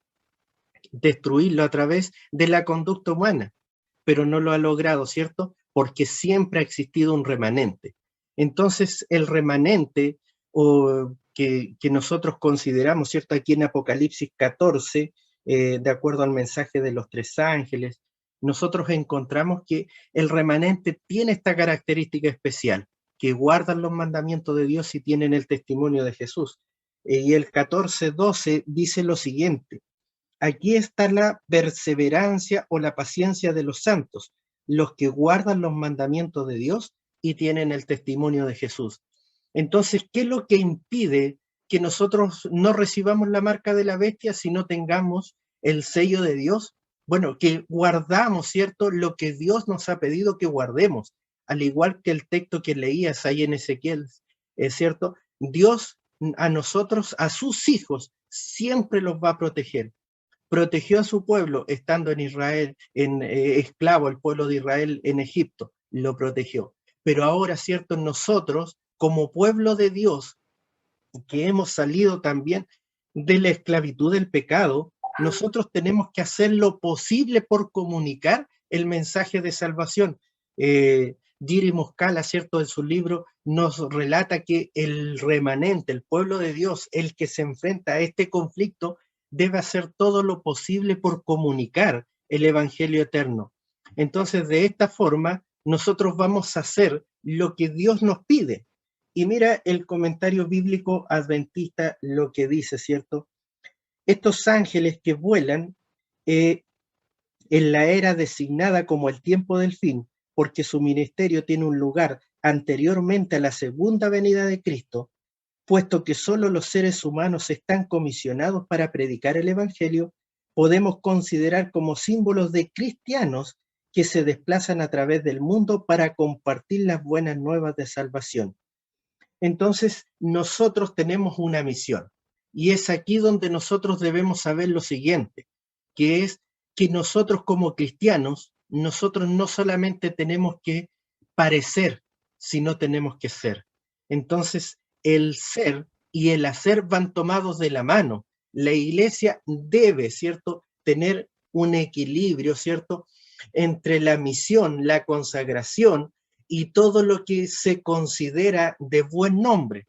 destruirlo a través de la conducta humana, pero no lo ha logrado, ¿cierto? Porque siempre ha existido un remanente. Entonces, el remanente que nosotros consideramos, ¿cierto? Aquí en Apocalipsis 14, de acuerdo al mensaje de los 3 ángeles, nosotros encontramos que el remanente tiene esta característica especial, que guardan los mandamientos de Dios y tienen el testimonio de Jesús. Y el 14:12 dice lo siguiente: aquí está la perseverancia o la paciencia de los santos, los que guardan los mandamientos de Dios y tienen el testimonio de Jesús. Entonces, ¿qué es lo que impide que nosotros no recibamos la marca de la bestia si no tengamos el sello de Dios? Bueno, que guardamos, ¿cierto?, lo que Dios nos ha pedido que guardemos, al igual que el texto que leías ahí en Ezequiel, ¿es cierto? Dios a nosotros, a sus hijos, siempre los va a proteger. Protegió a su pueblo estando en Israel, esclavo, el pueblo de Israel en Egipto, lo protegió. Pero ahora, ¿cierto?, nosotros, como pueblo de Dios, que hemos salido también de la esclavitud del pecado, nosotros tenemos que hacer lo posible por comunicar el mensaje de salvación. Giri Muscala, ¿cierto?, en su libro nos relata que el remanente, el pueblo de Dios, el que se enfrenta a este conflicto, debe hacer todo lo posible por comunicar el evangelio eterno. Entonces, de esta forma, nosotros vamos a hacer lo que Dios nos pide. Y mira el comentario bíblico adventista lo que dice, ¿cierto? Estos ángeles que vuelan en la era designada como el tiempo del fin, porque su ministerio tiene un lugar anteriormente a la segunda venida de Cristo, puesto que solo los seres humanos están comisionados para predicar el evangelio, podemos considerar como símbolos de cristianos que se desplazan a través del mundo para compartir las buenas nuevas de salvación. Entonces, nosotros tenemos una misión, y es aquí donde nosotros debemos saber lo siguiente, que es que nosotros como cristianos, nosotros no solamente tenemos que parecer sino tenemos que ser. Entonces, el ser y el hacer van tomados de la mano. La iglesia debe, ¿cierto?, tener un equilibrio, ¿cierto?, entre la misión, la consagración y todo lo que se considera de buen nombre.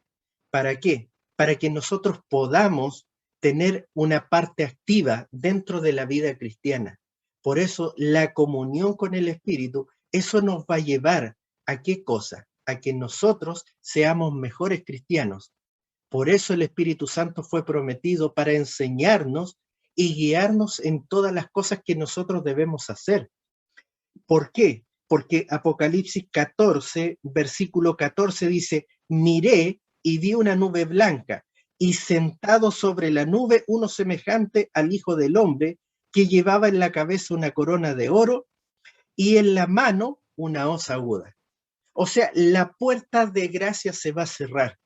¿Para qué? Para que nosotros podamos tener una parte activa dentro de la vida cristiana. Por eso la comunión con el Espíritu, eso nos va a llevar ¿a qué cosa? A que nosotros seamos mejores cristianos. Por eso el Espíritu Santo fue prometido para enseñarnos y guiarnos en todas las cosas que nosotros debemos hacer. ¿Por qué? Porque Apocalipsis 14, versículo 14 dice, miré y vi una nube blanca, y sentado sobre la nube uno semejante al Hijo del Hombre, que llevaba en la cabeza una corona de oro y en la mano una hoz aguda. O sea, la puerta de gracia se va a cerrar.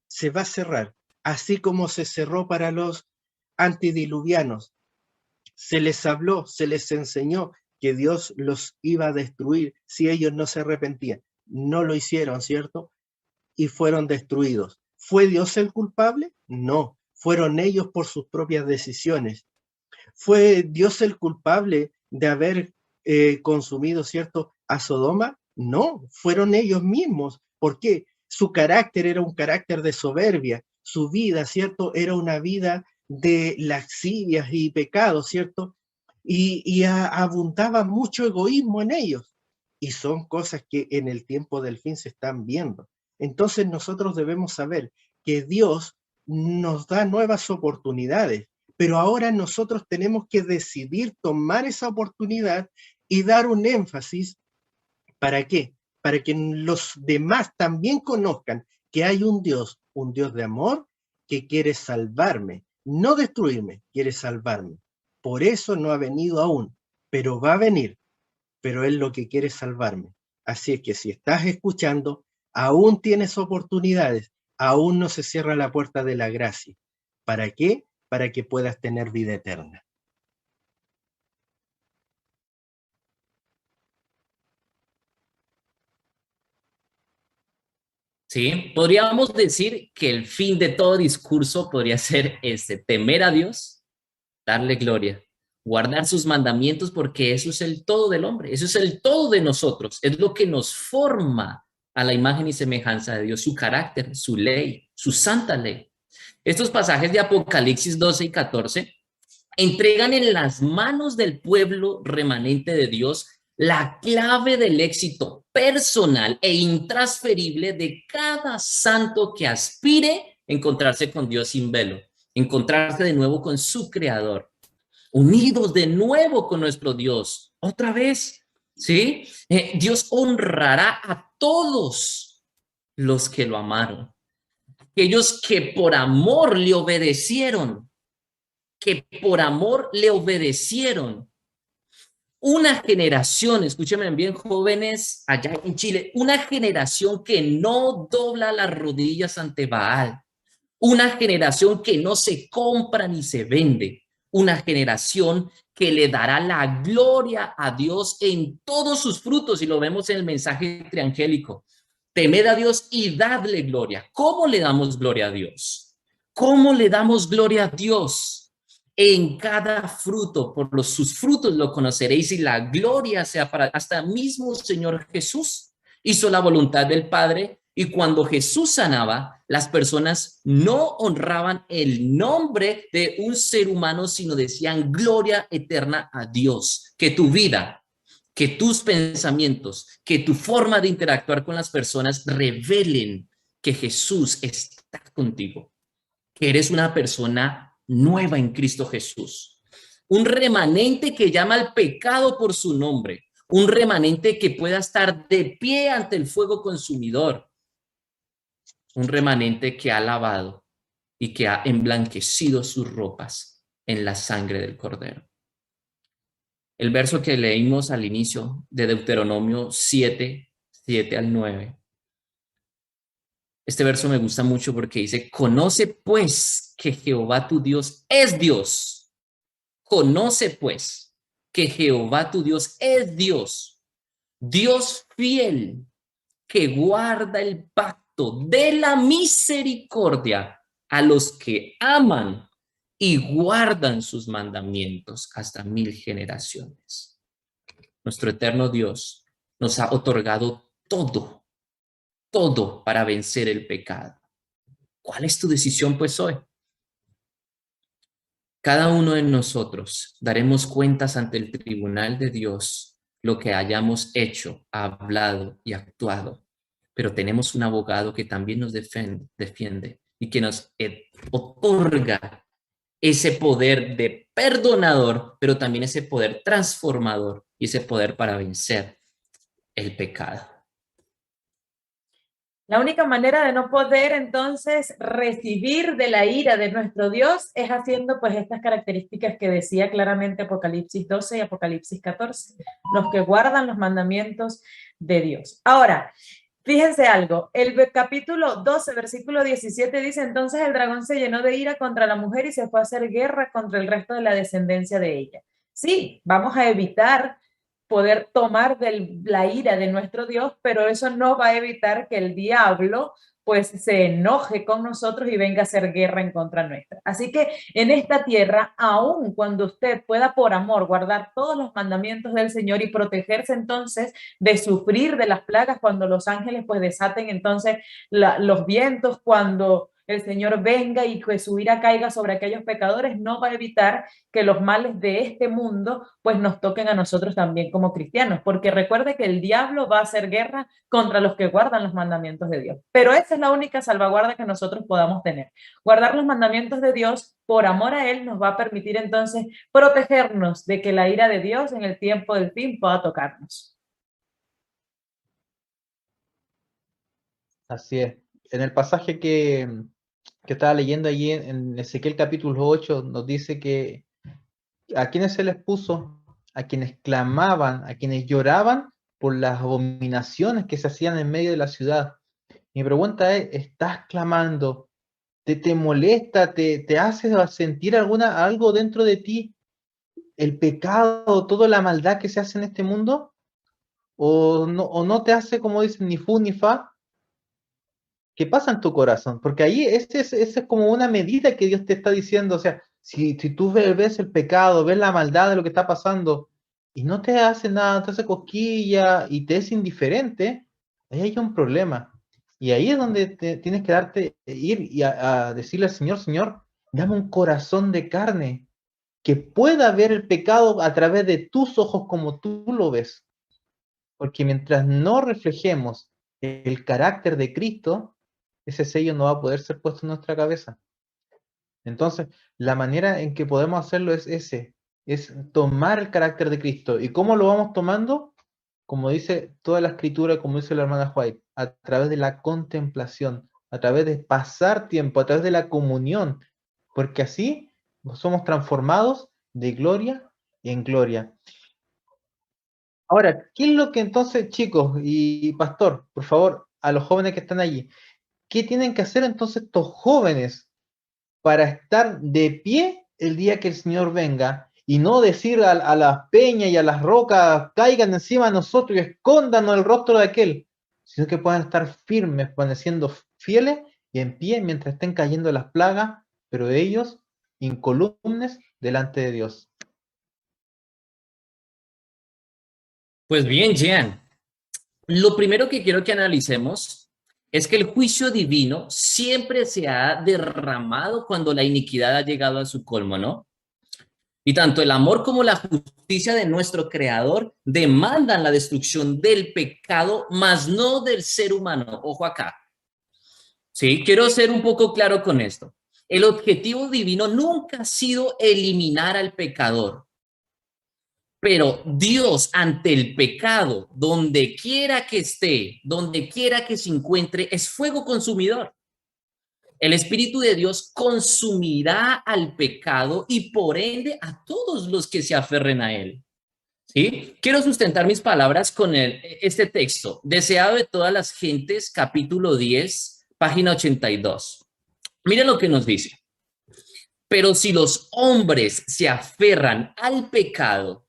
Se va a cerrar, así como se cerró para los antidiluvianos. Se les habló, se les enseñó que Dios los iba a destruir si ellos no se arrepentían. No lo hicieron, ¿cierto? Y fueron destruidos. ¿Fue Dios el culpable? No, fueron ellos por sus propias decisiones. ¿Fue Dios el culpable de haber consumido, ¿cierto?, a Sodoma? No, fueron ellos mismos. ¿Por qué? Su carácter era un carácter de soberbia, su vida, ¿cierto?, era una vida de lascivias y pecados, ¿cierto? Y abundaba mucho egoísmo en ellos. Y son cosas que en el tiempo del fin se están viendo. Entonces nosotros debemos saber que Dios nos da nuevas oportunidades, pero ahora nosotros tenemos que decidir tomar esa oportunidad y dar un énfasis. ¿Para qué? Para que los demás también conozcan que hay un Dios de amor que quiere salvarme, no destruirme, quiere salvarme. Por eso no ha venido aún, pero va a venir, pero Él lo que quiere es salvarme. Así es que si estás escuchando, aún tienes oportunidades, aún no se cierra la puerta de la gracia. ¿Para qué? Para que puedas tener vida eterna. Sí, podríamos decir que el fin de todo discurso podría ser temer a Dios, darle gloria, guardar sus mandamientos, porque eso es el todo del hombre, eso es el todo de nosotros, es lo que nos forma a la imagen y semejanza de Dios, su carácter, su ley, su santa ley. Estos pasajes de Apocalipsis 12 y 14 entregan en las manos del pueblo remanente de Dios la clave del éxito personal e intransferible de cada santo que aspire a encontrarse con Dios sin velo, encontrarse de nuevo con su Creador, unidos de nuevo con nuestro Dios. Otra vez, ¿sí? Dios honrará a todos los que lo amaron, aquellos que por amor le obedecieron, Una generación, escúchenme bien, jóvenes allá en Chile, una generación que no dobla las rodillas ante Baal, una generación que no se compra ni se vende, una generación que le dará la gloria a Dios en todos sus frutos, y lo vemos en el mensaje triangélico. Temed a Dios y dadle gloria. ¿Cómo le damos gloria a Dios? ¿Cómo le damos gloria a Dios? En cada fruto, por sus frutos lo conoceréis, y la gloria sea para hasta mismo Señor Jesús hizo la voluntad del Padre, y cuando Jesús sanaba, las personas no honraban el nombre de un ser humano, sino decían gloria eterna a Dios. Que tu vida, que tus pensamientos, que tu forma de interactuar con las personas revelen que Jesús está contigo, que eres una persona nueva en Cristo Jesús, un remanente que llama al pecado por su nombre, un remanente que pueda estar de pie ante el fuego consumidor, un remanente que ha lavado y que ha emblanquecido sus ropas en la sangre del Cordero. El verso que leímos al inicio de Deuteronomio 7, 7 al 9. Este verso me gusta mucho porque dice, conoce pues que Jehová tu Dios es Dios. Conoce pues que Jehová tu Dios es Dios. Dios fiel, que guarda el pacto de la misericordia a los que aman y guardan sus mandamientos hasta 1000 generaciones. Nuestro eterno Dios nos ha otorgado todo, todo para vencer el pecado. ¿Cuál es tu decisión pues hoy? Cada uno de nosotros daremos cuentas ante el tribunal de Dios lo que hayamos hecho, hablado y actuado. Pero tenemos un abogado que también nos defiende y que nos otorga ese poder de perdonador, pero también ese poder transformador y ese poder para vencer el pecado. La única manera de no poder entonces recibir de la ira de nuestro Dios es haciendo pues estas características que decía claramente Apocalipsis 12 y Apocalipsis 14, los que guardan los mandamientos de Dios. Ahora, fíjense algo, el capítulo 12, versículo 17 dice, entonces el dragón se llenó de ira contra la mujer y se fue a hacer guerra contra el resto de la descendencia de ella. Sí, vamos a evitar poder tomar de la ira de nuestro Dios, pero eso no va a evitar que el diablo pues se enoje con nosotros y venga a hacer guerra en contra nuestra. Así que en esta tierra, aun cuando usted pueda por amor guardar todos los mandamientos del Señor y protegerse entonces de sufrir de las plagas cuando los ángeles pues desaten entonces los vientos, cuando el Señor venga y que su ira caiga sobre aquellos pecadores, no va a evitar que los males de este mundo pues nos toquen a nosotros también como cristianos, porque recuerde que el diablo va a hacer guerra contra los que guardan los mandamientos de Dios. Pero esa es la única salvaguarda que nosotros podamos tener. Guardar los mandamientos de Dios por amor a Él nos va a permitir entonces protegernos de que la ira de Dios en el tiempo del fin pueda tocarnos. Así es. En el pasaje que estaba leyendo allí en Ezequiel capítulo 8, nos dice que a quienes se les puso, a quienes clamaban, a quienes lloraban por las abominaciones que se hacían en medio de la ciudad. Mi pregunta es, ¿estás clamando? ¿Te molesta? ¿Te hace sentir algo dentro de ti? ¿El pecado, toda la maldad que se hace en este mundo? ¿O no te hace, como dicen, ni fu ni fa? ¿Qué pasa en tu corazón? Porque ahí ese es como una medida que Dios te está diciendo. O sea, si tú ves el pecado, ves la maldad de lo que está pasando y no te hace nada, te hace cosquilla y te es indiferente, ahí hay un problema. Y ahí es donde tienes que ir y a decirle al Señor, Señor, dame un corazón de carne que pueda ver el pecado a través de tus ojos como tú lo ves. Porque mientras no reflejemos el carácter de Cristo, ese sello no va a poder ser puesto en nuestra cabeza. Entonces, la manera en que podemos hacerlo es tomar el carácter de Cristo. ¿Y cómo lo vamos tomando? Como dice toda la escritura, como dice la hermana White, a través de la contemplación, a través de pasar tiempo, a través de la comunión, porque así somos transformados de gloria en gloria. Ahora, ¿qué es lo que entonces, chicos y pastor, por favor, a los jóvenes que están allí, qué tienen que hacer entonces estos jóvenes para estar de pie el día que el Señor venga y no decir a las peñas y a las rocas, caigan encima de nosotros y escóndanos el rostro de aquel, sino que puedan estar firmes, permaneciendo fieles y en pie mientras estén cayendo las plagas, pero ellos incolumes delante de Dios? Pues bien, Jean, lo primero que quiero que analicemos es que el juicio divino siempre se ha derramado cuando la iniquidad ha llegado a su colmo, ¿no? Y tanto el amor como la justicia de nuestro Creador demandan la destrucción del pecado, mas no del ser humano. Ojo acá. Sí, quiero ser un poco claro con esto. El objetivo divino nunca ha sido eliminar al pecador. Pero Dios ante el pecado, donde quiera que esté, donde quiera que se encuentre, es fuego consumidor. El Espíritu de Dios consumirá al pecado y por ende a todos los que se aferren a él. ¿Sí? Quiero sustentar mis palabras con este texto. Deseado de todas las gentes, capítulo 10, página 82. Miren lo que nos dice. Pero si los hombres se aferran al pecado,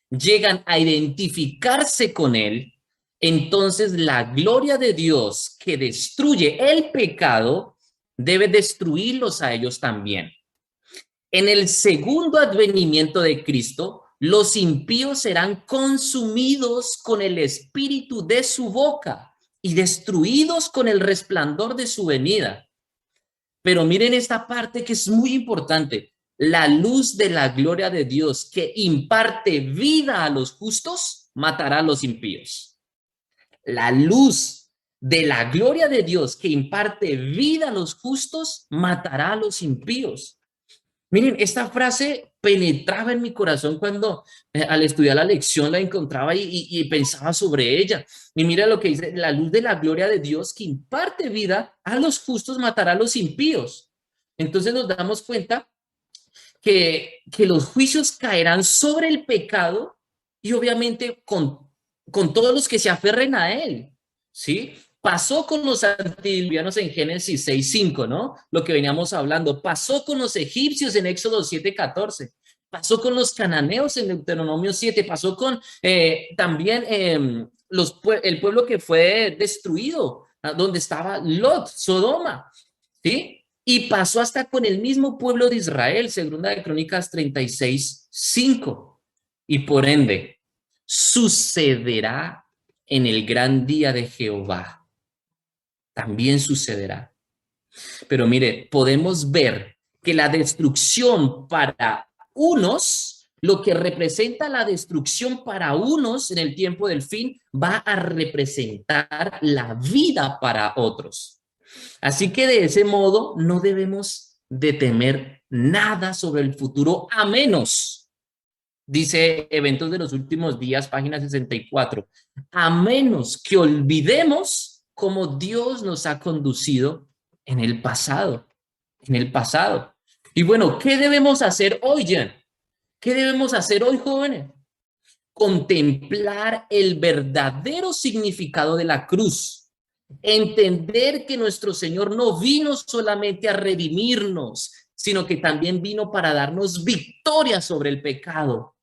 llegan a identificarse con él, entonces la gloria de Dios que destruye el pecado debe destruirlos a ellos también. En el segundo advenimiento de Cristo, los impíos serán consumidos con el espíritu de su boca y destruidos con el resplandor de su venida. Pero miren esta parte que es muy importante. La luz de la gloria de Dios que imparte vida a los justos matará a los impíos. La luz de la gloria de Dios que imparte vida a los justos matará a los impíos. Miren, esta frase penetraba en mi corazón cuando al estudiar la lección la encontraba y pensaba sobre ella. Y mira lo que dice, la luz de la gloria de Dios que imparte vida a los justos matará a los impíos. Entonces nos damos cuenta que los juicios caerán sobre el pecado y obviamente con todos los que se aferren a él, ¿sí? Pasó con los antediluvianos en Génesis 6:5, ¿no? Lo que veníamos hablando. Pasó con los egipcios en Éxodo 7:14. Pasó con los cananeos en Deuteronomio 7. Pasó con también el pueblo que fue destruido, donde estaba Lot, Sodoma, ¿sí? Y pasó hasta con el mismo pueblo de Israel, segunda de Crónicas 36:5. Y por ende, sucederá en el gran día de Jehová. También sucederá. Pero mire, podemos ver que la destrucción para unos, lo que representa la destrucción para unos en el tiempo del fin, va a representar la vida para otros. Así que de ese modo no debemos de temer nada sobre el futuro, a menos, dice Eventos de los Últimos Días, página 64, a menos que olvidemos cómo Dios nos ha conducido en el pasado, Y bueno, ¿qué debemos hacer hoy, Jan? ¿Qué debemos hacer hoy, jóvenes? Contemplar el verdadero significado de la cruz. Entender que nuestro Señor no vino solamente a redimirnos, sino que también vino para darnos victoria sobre el pecado.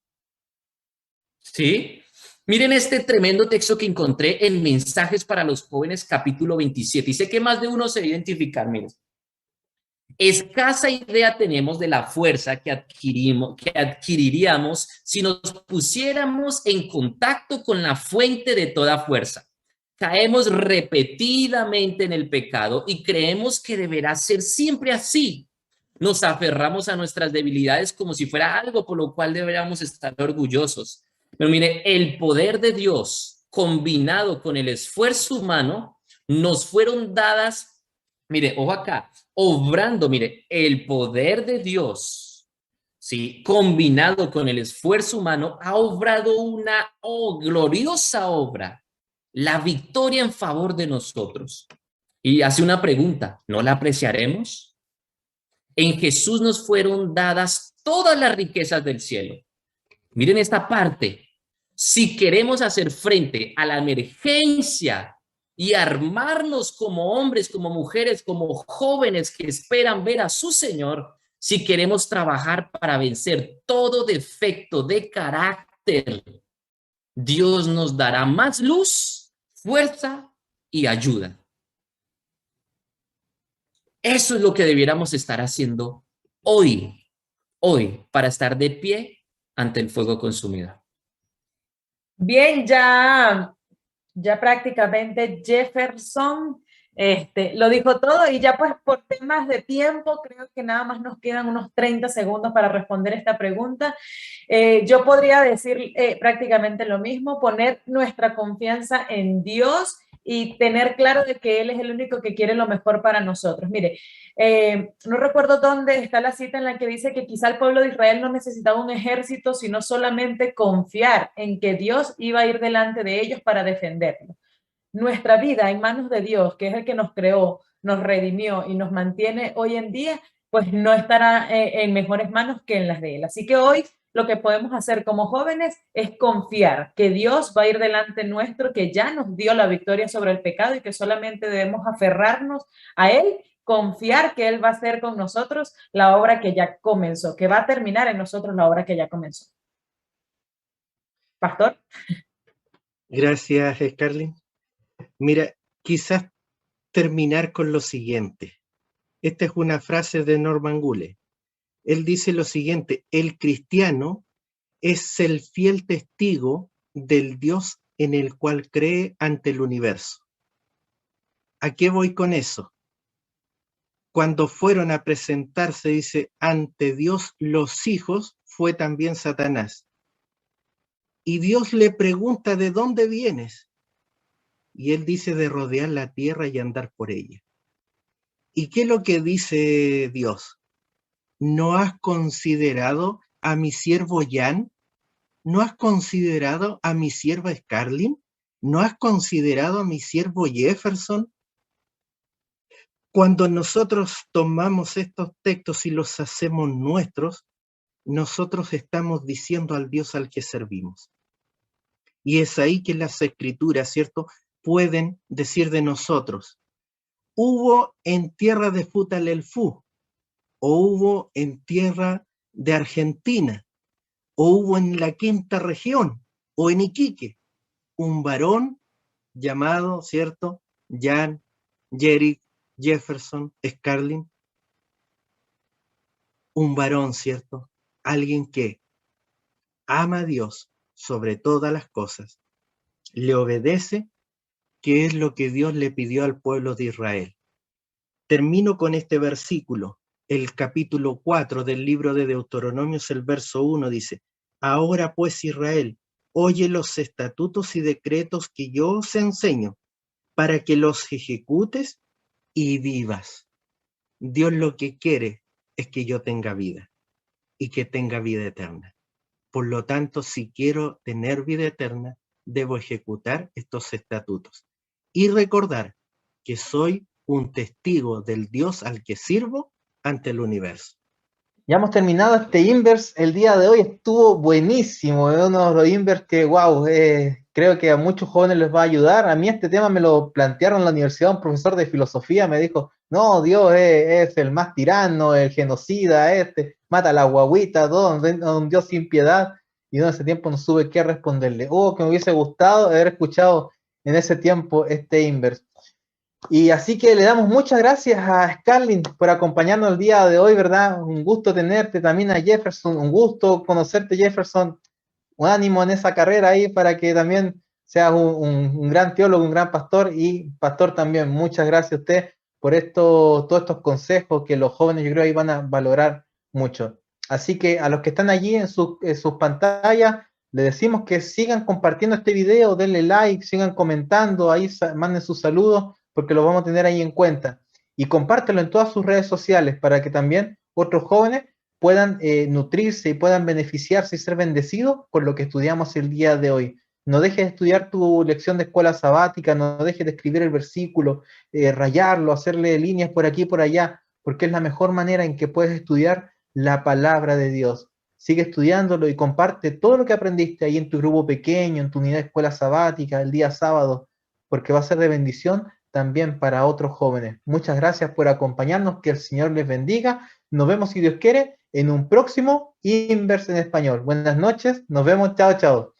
¿Sí? Miren este tremendo texto que encontré en Mensajes para los Jóvenes, capítulo 27. Y sé que más de uno se va a identificar, miren. Escasa idea tenemos de la fuerza que adquiriríamos si nos pusiéramos en contacto con la fuente de toda fuerza. Caemos repetidamente en el pecado y creemos que deberá ser siempre así. Nos aferramos a nuestras debilidades como si fuera algo por lo cual deberíamos estar orgullosos. Pero mire, el poder de Dios combinado con el esfuerzo humano nos fueron dadas, mire, ojo acá, obrando, mire, el poder de Dios, ¿sí? Combinado con el esfuerzo humano, ha obrado una gloriosa obra, la victoria en favor de nosotros. Y hace una pregunta, ¿no la apreciaremos? En Jesús nos fueron dadas todas las riquezas del cielo. Miren esta parte. Si queremos hacer frente a la emergencia y armarnos como hombres, como mujeres, como jóvenes que esperan ver a su Señor, si queremos trabajar para vencer todo defecto de carácter, Dios nos dará más luz, fuerza y ayuda. Eso es lo que debiéramos estar haciendo hoy, para estar de pie ante el fuego consumidor. Bien, ya prácticamente Jefferson lo dijo todo y ya pues por temas de tiempo creo que nada más nos quedan unos 30 segundos para responder esta pregunta. Yo podría decir prácticamente lo mismo, poner nuestra confianza en Dios y tener claro de que Él es el único que quiere lo mejor para nosotros. Mire, no recuerdo dónde está la cita en la que dice que quizá el pueblo de Israel no necesitaba un ejército, sino solamente confiar en que Dios iba a ir delante de ellos para defenderlo. Nuestra vida en manos de Dios, que es el que nos creó, nos redimió y nos mantiene hoy en día, pues no estará en mejores manos que en las de Él. Así que hoy lo que podemos hacer como jóvenes es confiar que Dios va a ir delante nuestro, que ya nos dio la victoria sobre el pecado y que solamente debemos aferrarnos a Él, confiar que Él va a hacer con nosotros la obra que ya comenzó, que va a terminar en nosotros la obra que ya comenzó. Pastor. Gracias, Scarlett. Mira, quizás terminar con lo siguiente. Esta es una frase de Norman Gulle. Él dice lo siguiente: el cristiano es el fiel testigo del Dios en el cual cree ante el universo. ¿A qué voy con eso? Cuando fueron a presentarse, dice, ante Dios los hijos, fue también Satanás. Y Dios le pregunta, ¿de dónde vienes? Y él dice, de rodear la tierra y andar por ella. ¿Y qué es lo que dice Dios? ¿No has considerado a mi siervo Jan? ¿No has considerado a mi sierva Scarlett? ¿No has considerado a mi siervo Jefferson? Cuando nosotros tomamos estos textos y los hacemos nuestros, nosotros estamos diciendo al Dios al que servimos. Y es ahí que las escrituras, ¿cierto?, pueden decir de nosotros, hubo en tierra de Futalelfú, o hubo en tierra de Argentina, o hubo en la quinta región, o en Iquique, un varón llamado, ¿cierto?, Jan, Jerick, Jefferson, Scarlett, un varón, ¿cierto?, alguien que ama a Dios sobre todas las cosas, le obedece, que es lo que Dios le pidió al pueblo de Israel. Termino con este versículo, el capítulo 4 del libro de Deuteronomios, el verso 1 dice, ahora pues Israel, oye los estatutos y decretos que yo os enseño, para que los ejecutes y vivas. Dios lo que quiere es que yo tenga vida y que tenga vida eterna. Por lo tanto, si quiero tener vida eterna, debo ejecutar estos estatutos y recordar que soy un testigo del Dios al que sirvo ante el universo. Ya hemos terminado este Inverse. El día de hoy estuvo buenísimo. Es uno de los Inverse que, wow, creo que a muchos jóvenes les va a ayudar. A mí este tema me lo plantearon en la universidad. Un profesor de filosofía me dijo, no, Dios es el más tirano, el genocida, mata a la guaguita, todo, un Dios sin piedad. Y en ese tiempo no supe qué responderle. Que me hubiese gustado haber escuchado en ese tiempo este Inverse. Y así que le damos muchas gracias a Scarlett por acompañarnos el día de hoy, ¿verdad? Un gusto tenerte, también a Jefferson, un gusto conocerte, Jefferson. Un ánimo en esa carrera ahí para que también seas un gran teólogo, un gran pastor y pastor también. Muchas gracias a usted por todos estos consejos que los jóvenes yo creo ahí van a valorar mucho. Así que a los que están allí en sus pantallas, les decimos que sigan compartiendo este video, denle like, sigan comentando, ahí manden sus saludos, porque lo vamos a tener ahí en cuenta. Y compártelo en todas sus redes sociales para que también otros jóvenes puedan nutrirse y puedan beneficiarse y ser bendecidos con lo que estudiamos el día de hoy. No dejes de estudiar tu lección de escuela sabática, no dejes de escribir el versículo, rayarlo, hacerle líneas por aquí y por allá, porque es la mejor manera en que puedes estudiar la palabra de Dios. Sigue estudiándolo y comparte todo lo que aprendiste ahí en tu grupo pequeño, en tu unidad de escuela sabática, el día sábado, porque va a ser de bendición también para otros jóvenes. Muchas gracias por acompañarnos, que el Señor les bendiga. Nos vemos, si Dios quiere, en un próximo Inverse en Español. Buenas noches, nos vemos, chao, chao.